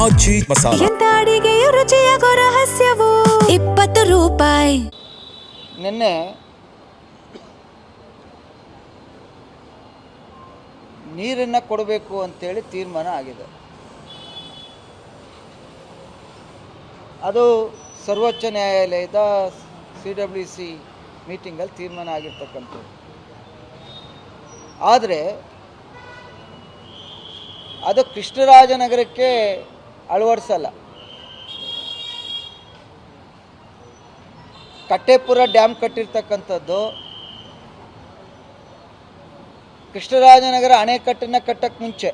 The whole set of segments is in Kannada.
ಆಚಿ ಮಸಾಲ. ಎಂತ ಅಡಿಗೆಯ ರುಚಿಯಾಗೋ ರಹಸ್ಯವು 20 ರೂಪಾಯಿ. ನಿನ್ನೆ ನೀರನ್ನು ಕೊಡಬೇಕು ಅಂತೇಳಿ ತೀರ್ಮಾನ ಆಗಿದೆ. ಅದು ಸರ್ವೋಚ್ಚ ನ್ಯಾಯಾಲಯದ CWC ಮೀಟಿಂಗಲ್ಲಿ ತೀರ್ಮಾನ ಆಗಿರ್ತಕ್ಕಂಥದ್ದು. ಆದರೆ ಅದು ಕೃಷ್ಣರಾಜನಗರಕ್ಕೆ ಅಳವಡಿಸಲ್ಲ. ಕಟ್ಟೆಪುರ ಡ್ಯಾಮ್ ಕಟ್ಟಿರ್ತಕ್ಕಂಥದ್ದು ಕೃಷ್ಣರಾಜನಗರ ಅಣೆಕಟ್ಟನ್ನು ಕಟ್ಟಕ್ಕೆ ಮುಂಚೆ.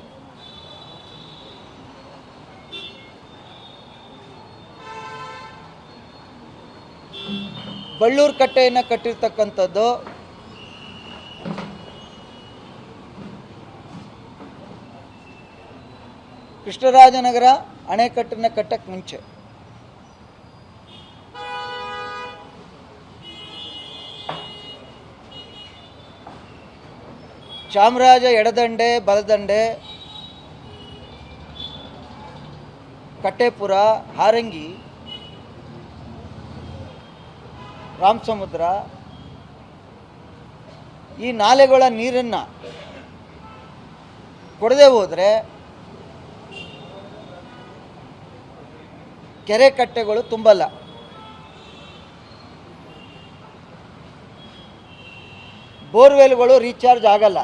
ಬಳ್ಳೂರು ಕಟ್ಟೆಯನ್ನು ಕಟ್ಟಿರ್ತಕ್ಕಂಥದ್ದು ಕೃಷ್ಣರಾಜನಗರ ಅಣೆಕಟ್ಟನ್ನು ಕಟ್ಟಕ್ಕೆ ಮುಂಚೆ. ಚಾಮರಾಜ ಎಡದಂಡೆ ಬಲದಂಡೆ, ಕಟ್ಟೆಪುರ, ಹಾರಂಗಿ, ರಾಮಸಮುದ್ರ ಈ ನಾಲೆಗಳ ನೀರನ್ನು ಕೊಡದೆ ಹೋದರೆ ಕೆರೆ ಕಟ್ಟೆಗಳು ತುಂಬಲ್ಲ. ಬೋರ್ವೆಲ್ಗಳು ರೀಚಾರ್ಜ್ ಆಗಲ್ಲ.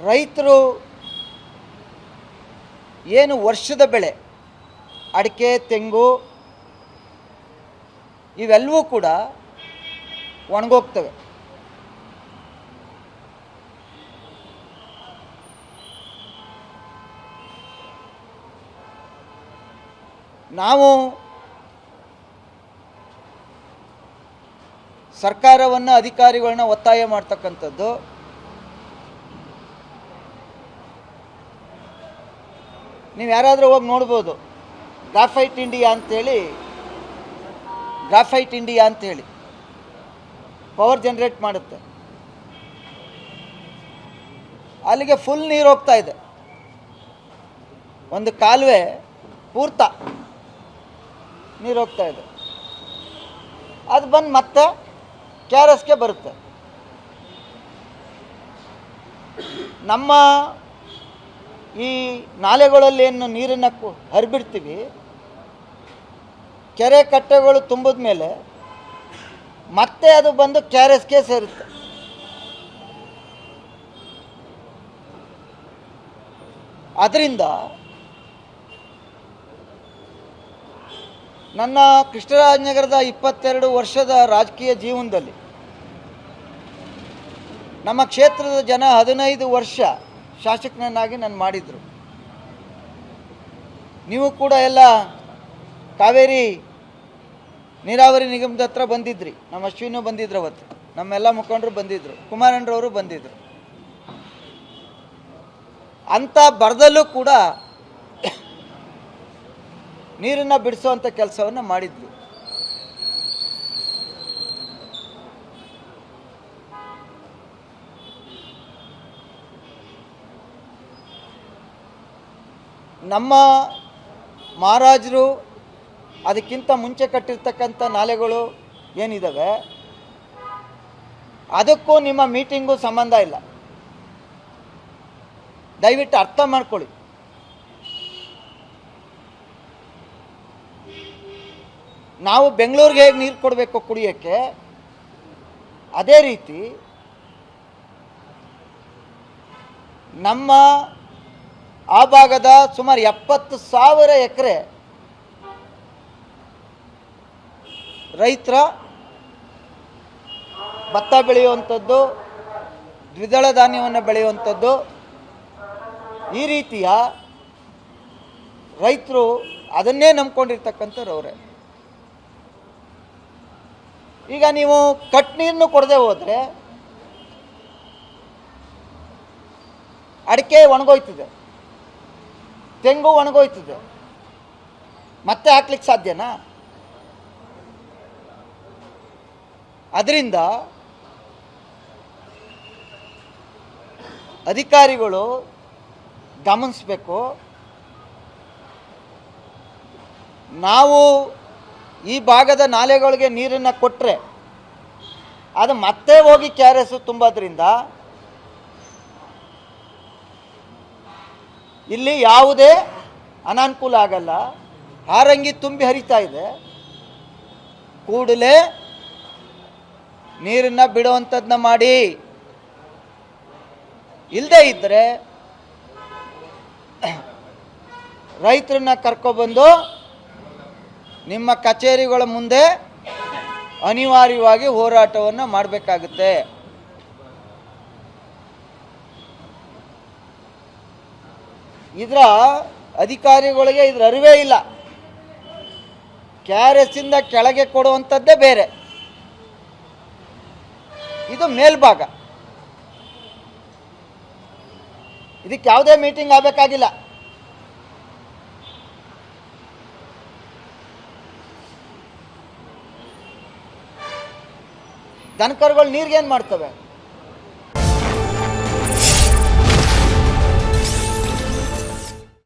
ರೈತರು ಏನು ವರ್ಷದ ಬೆಳೆ ಅಡಿಕೆ, ತೆಂಗು ಇವೆಲ್ಲವೂ ಕೂಡ ಒಣಗೋಗ್ತವೆ. ನಾವು ಸರ್ಕಾರವನ್ನು, ಅಧಿಕಾರಿಗಳನ್ನ ಒತ್ತಾಯ ಮಾಡ್ತಕ್ಕಂಥದ್ದು, ನೀವು ಯಾರಾದರೂ ಹೋಗಿ ನೋಡ್ಬೋದು, ಗ್ರಾಫೈಟ್ ಇಂಡಿಯಾ ಅಂಥೇಳಿ ಪವರ್ ಜನರೇಟ್ ಮಾಡುತ್ತೆ. ಅಲ್ಲಿಗೆ ಫುಲ್ ನೀರು ಹೋಗ್ತಾ ಇದೆ. ಒಂದು ಕಾಲುವೆ ಪೂರ್ತ ನೀರು ಹೋಗ್ತಾ ಇದೆ. ಅದು ಬಂದು ಮತ್ತೆ KRSಗೆ ಬರುತ್ತೆ. ನಮ್ಮ ಈ ನಾಲೆಗಳಲ್ಲಿ ಏನು ನೀರನ್ನು ಹರಿಬಿಡ್ತೀವಿ, ಕೆರೆ ಕಟ್ಟೆಗಳು ತುಂಬಿದ ಮೇಲೆ ಮತ್ತೆ ಅದು ಬಂದು KRSಗೆ ಸೇರುತ್ತೆ. ಅದರಿಂದ ನನ್ನ ಕೃಷ್ಣರಾಜನಗರದ 22 ವರ್ಷದ ರಾಜಕೀಯ ಜೀವನದಲ್ಲಿ ನಮ್ಮ ಕ್ಷೇತ್ರದ ಜನ 15 ವರ್ಷ ಶಾಸಕನನ್ನಾಗಿ ನಾನು ಮಾಡಿದರು. ನೀವು ಕೂಡ ಎಲ್ಲ ಕಾವೇರಿ ನೀರಾವರಿ ನಿಗಮದ ಹತ್ರ ಬಂದಿದ್ರಿ. ನಮ್ಮ ಅಶ್ವಿನೂ ಬಂದಿದ್ರು, ಅವತ್ತು ನಮ್ಮೆಲ್ಲ ಮುಖಂಡರು ಬಂದಿದ್ದರು, ಕುಮಾರಣ್ಣರವರು ಬಂದಿದ್ದರು. ಅಂಥ ಬರದಲ್ಲೂ ಕೂಡ ನೀರನ್ನು ಬಿಡಿಸುವಂಥ ಕೆಲಸವನ್ನು ಮಾಡಿದ್ವಿ. ನಮ್ಮ ಮಹಾರಾಜರು ಅದಕ್ಕಿಂತ ಮುಂಚೆ ಕಟ್ಟಿರ್ತಕ್ಕಂಥ ನಾಲೆಗಳು ಏನಿದ್ದಾವೆ ಅದಕ್ಕೂ ನಿಮ್ಮ ಮೀಟಿಂಗು ಸಂಬಂಧ ಇಲ್ಲ. ದಯವಿಟ್ಟು ಅರ್ಥ ಮಾಡ್ಕೊಳ್ಳಿ. ನಾವು ಬೆಂಗಳೂರಿಗೆ ಹೇಗೆ ನೀರು ಕೊಡಬೇಕು ಕುಡಿಯೋಕ್ಕೆ, ಅದೇ ರೀತಿ ನಮ್ಮ ಆ ಭಾಗದ ಸುಮಾರು 70,000 ಎಕರೆ ರೈತರ ಭತ್ತ ಬೆಳೆಯುವಂಥದ್ದು, ದ್ವಿದಳ ಧಾನ್ಯವನ್ನು ಬೆಳೆಯುವಂಥದ್ದು, ಈ ರೀತಿಯ ರೈತರು ಅದನ್ನೇ ನಂಬ್ಕೊಂಡಿರ್ತಕ್ಕಂಥವ್ರವ್ರೆ. ಈಗ ನೀವು ಕಟ್ ನೀರನ್ನು ಕೊಡದೆ ಹೋದರೆ ಅಡಿಕೆ ಒಣಗೋಯ್ತದೆ, ತೆಂಗು ಒಣಗೋಯ್ತದೆ, ಮತ್ತೆ ಹಾಕ್ಲಿಕ್ಕೆ ಸಾಧ್ಯನಾ? ಅದರಿಂದ ಅಧಿಕಾರಿಗಳು ಗಮನಿಸಬೇಕು. ನಾವು ಈ ಭಾಗದ ನಾಲೆಗಳಿಗೆ ನೀರನ್ನು ಕೊಟ್ಟರೆ ಅದು ಮತ್ತೆ ಹೋಗಿ KRS ತುಂಬೋದ್ರಿಂದ ಇಲ್ಲಿ ಯಾವುದೇ ಅನಾನುಕೂಲ ಆಗಲ್ಲ. ಹಾರಂಗಿ ತುಂಬಿ ಹರಿತಾ ಇದೆ, ಕೂಡಲೇ ನೀರನ್ನು ಬಿಡುವಂಥದ್ದನ್ನ ಮಾಡಿ. ಇಲ್ಲದೇ ಇದ್ದರೆ ರೈತರನ್ನ ಕರ್ಕೊಬಂದು ನಿಮ್ಮ ಕಚೇರಿಗಳ ಮುಂದೆ ಅನಿವಾರ್ಯವಾಗಿ ಹೋರಾಟವನ್ನು ಮಾಡಬೇಕಾಗುತ್ತೆ. ಇದರ ಅಧಿಕಾರಿಗಳಿಗೆ ಇದರ ಅರಿವೇ ಇಲ್ಲ. KRS ಇಂದ ಕೆಳಗೆ ಕೊಡುವಂಥದ್ದೇ ಬೇರೆ, ಇದು ಮೇಲ್ಭಾಗ. ಇದಕ್ಕೆ ಯಾವುದೇ ಮೀಟಿಂಗ್ ಆಗಬೇಕಾಗಿಲ್ಲ. ದನಕರುಗಳು ನೀರಿಗೇನು ಮಾಡ್ತವೆ?